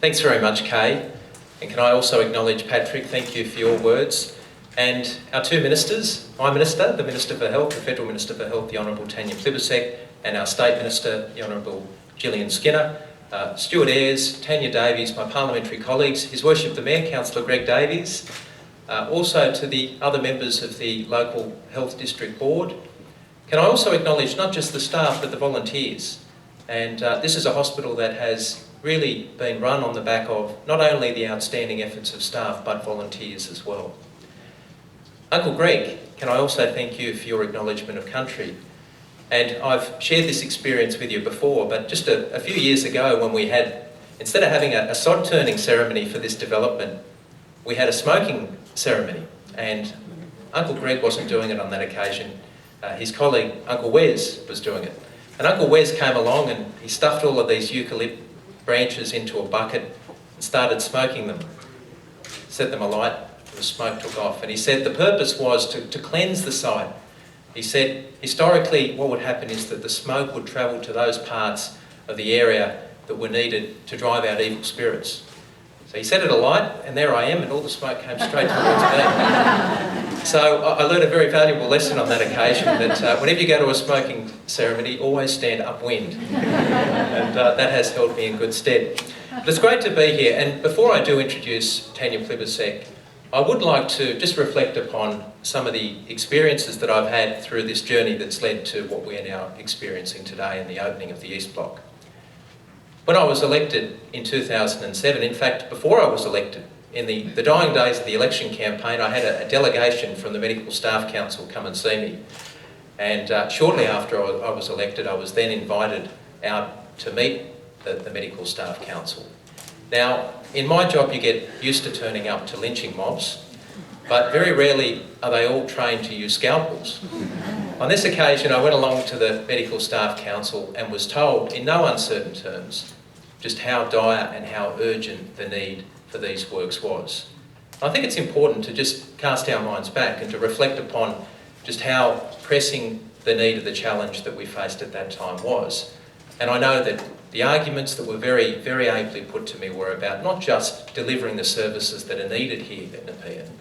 Thanks very much, Kay. And can I also acknowledge Patrick, thank you for your words. And our two ministers, my minister, the Minister for Health, the Federal Minister for Health, the Honourable Tanya Plibersek, and our State Minister, the Honourable Gillian Skinner, Stuart Ayres, Tanya Davies, my parliamentary colleagues, His Worship the Mayor, Councillor Greg Davies, also to the other members of the local Health District Board. Can I also acknowledge not just the staff but the volunteers? And this is a hospital that has really been run on the back of not only the outstanding efforts of staff but volunteers as well. Uncle Greg, can I also thank you for your acknowledgement of country? And I've shared this experience with you before, but just a few years ago when we had, instead of having a sod turning ceremony for this development, we had a smoking ceremony, and Uncle Greg wasn't doing it on that occasion. His colleague, Uncle Wes, was doing it. And Uncle Wes came along and he stuffed all of these eucalypt branches into a bucket and started smoking them. Set them alight, the smoke took off. And he said the purpose was to cleanse the site. He said historically what would happen is that the smoke would travel to those parts of the area that were needed to drive out evil spirits. So he set it alight, and there I am, and all the smoke came straight towards me. So I learned a very valuable lesson on that occasion, that whenever you go to a smoking ceremony, always stand upwind. And that has held me in good stead. But it's great to be here, and before I do introduce Tanya Plibersek, I would like to just reflect upon some of the experiences that I've had through this journey that's led to what we are now experiencing today in the opening of the East Block. When I was elected in 2007, in fact, before I was elected, in the dying days of the election campaign, I had a delegation from the Medical Staff Council come and see me. And shortly after I was elected, I was then invited out to meet the Medical Staff Council. Now, in my job, you get used to turning up to lynching mobs, but very rarely are they all trained to use scalpels. On this occasion, I went along to the Medical Staff Council and was told in no uncertain terms just how dire and how urgent the need for these works was. I think it's important to just cast our minds back and to reflect upon just how pressing the need of the challenge that we faced at that time was. And I know that the arguments that were very, very ably put to me were about not just delivering the services that are needed here at Nepean,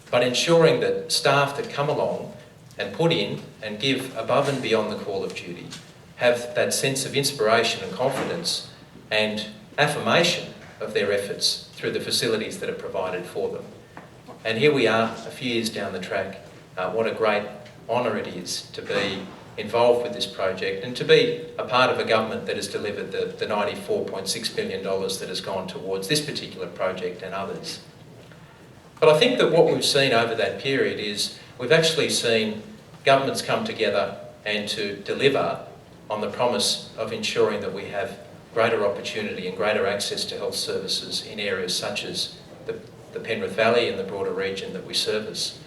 but ensuring that staff that come along and put in and give above and beyond the call of duty have that sense of inspiration and confidence and affirmation of their efforts through the facilities that are provided for them. And here we are a few years down the track. What a great honour it is to be involved with this project and to be a part of a government that has delivered the $94.6 million that has gone towards this particular project and others. But I think that what we've seen over that period is we've actually seen governments come together and to deliver on the promise of ensuring that we have greater opportunity and greater access to health services in areas such as the Penrith Valley and the broader region that we service.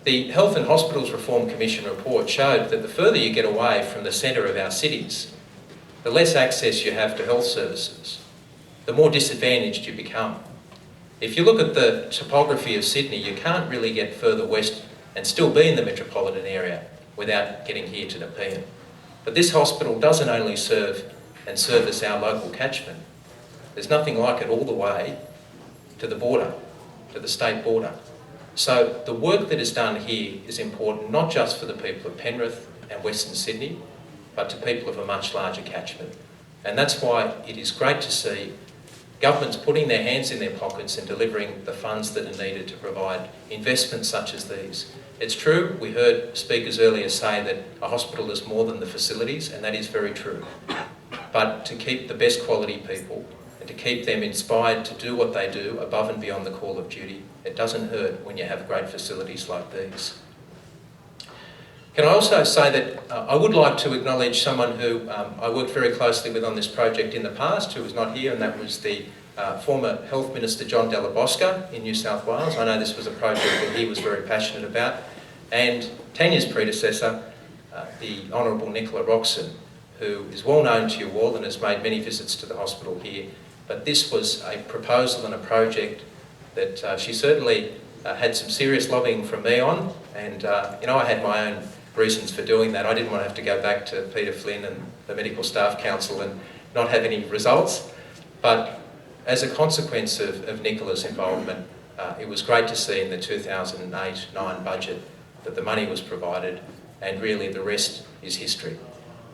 The Health and Hospitals Reform Commission report showed that the further you get away from the centre of our cities, the less access you have to health services, the more disadvantaged you become. If you look at the topography of Sydney, you can't really get further west and still be in the metropolitan area without getting here to Nepean. But this hospital doesn't only serve and service our local catchment. There's nothing like it all the way to the border, to the state border. So the work that is done here is important not just for the people of Penrith and Western Sydney, but to people of a much larger catchment. And that's why it is great to see governments putting their hands in their pockets and delivering the funds that are needed to provide investments such as these. It's true, we heard speakers earlier say that a hospital is more than the facilities, and that is very true. But to keep the best quality people and to keep them inspired to do what they do above and beyond the call of duty, it doesn't hurt when you have great facilities like these. Can I also say that I would like to acknowledge someone who I worked very closely with on this project in the past, who was not here, and that was the former Health Minister John Della Bosca in New South Wales. I know this was a project that he was very passionate about. And Tanya's predecessor, the Honourable Nicola Roxon, who is well known to you all and has made many visits to the hospital here. But this was a proposal and a project that she certainly had some serious lobbying from me on. And, I had my own reasons for doing that. I didn't want to have to go back to Peter Flynn and the Medical Staff Council and not have any results. But as a consequence of Nicola's involvement, it was great to see in the 2008-9 budget that the money was provided, and really the rest is history.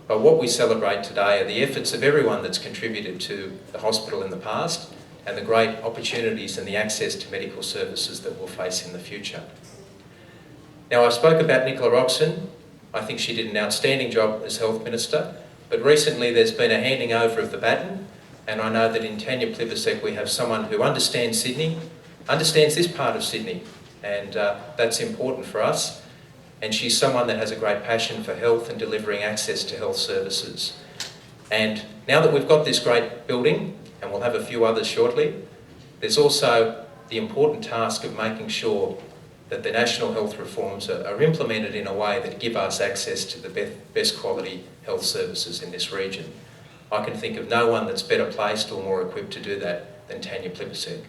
But what we celebrate today are the efforts of everyone that's contributed to the hospital in the past and the great opportunities and the access to medical services that we'll face in the future. Now, I spoke about Nicola Roxon. I think she did an outstanding job as Health Minister, but recently there's been a handing over of the baton, and I know that in Tanya Plibersek we have someone who understands Sydney, understands this part of Sydney, and that's important for us. And she's someone that has a great passion for health and delivering access to health services. And now that we've got this great building, and we'll have a few others shortly, there's also the important task of making sure that the national health reforms are implemented in a way that give us access to the best quality health services in this region. I can think of no one that's better placed or more equipped to do that than Tanya Plibersek.